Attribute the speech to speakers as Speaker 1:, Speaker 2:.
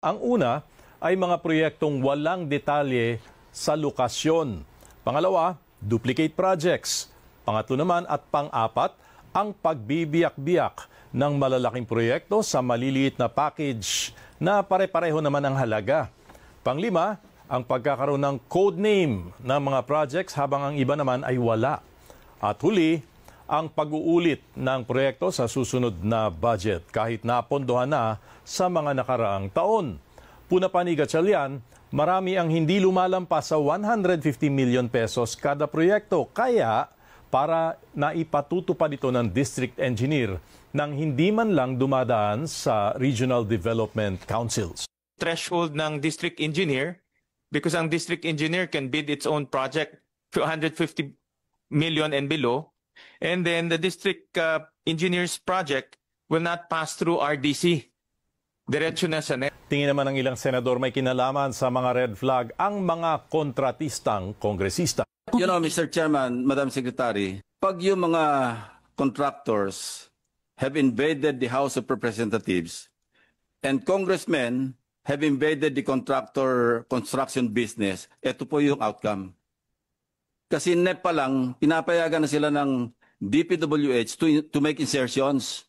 Speaker 1: Ang una ay mga proyektong walang detalye sa lokasyon. Pangalawa, duplicate projects. Pangatlo naman at pang-apat, ang pagbibiyak-biyak ng malalaking proyekto sa maliliit na package na pare-pareho naman ang halaga. Panglima, ang pagkakaroon ng code name ng mga projects habang ang iba naman ay wala. At huli, ang pag-uulit ng proyekto sa susunod na budget kahit napondohan na sa mga nakaraang taon. Punapani Gatchalian, marami ang hindi lumalampas sa 150 million pesos kada proyekto. Kaya para naipatutupad ito ng district engineer nang hindi man lang dumadaan sa regional development councils.
Speaker 2: Threshold ng district engineer, because ang district engineer can bid its own project to 150 million and below. And then the district engineer's project will not pass through RDC. Diretso na sa net.
Speaker 1: Tingin naman ng ilang senador may kinalaman sa mga red flag ang mga kontratistang kongresista.
Speaker 3: You know, Mr. Chairman, Madam Secretary, pag yung mga contractors have invaded the House of Representatives and congressmen have invaded the contractor construction business, ito po yung outcome. Kasi NEP pa lang, pinapayagan na sila ng DPWH to make insertions.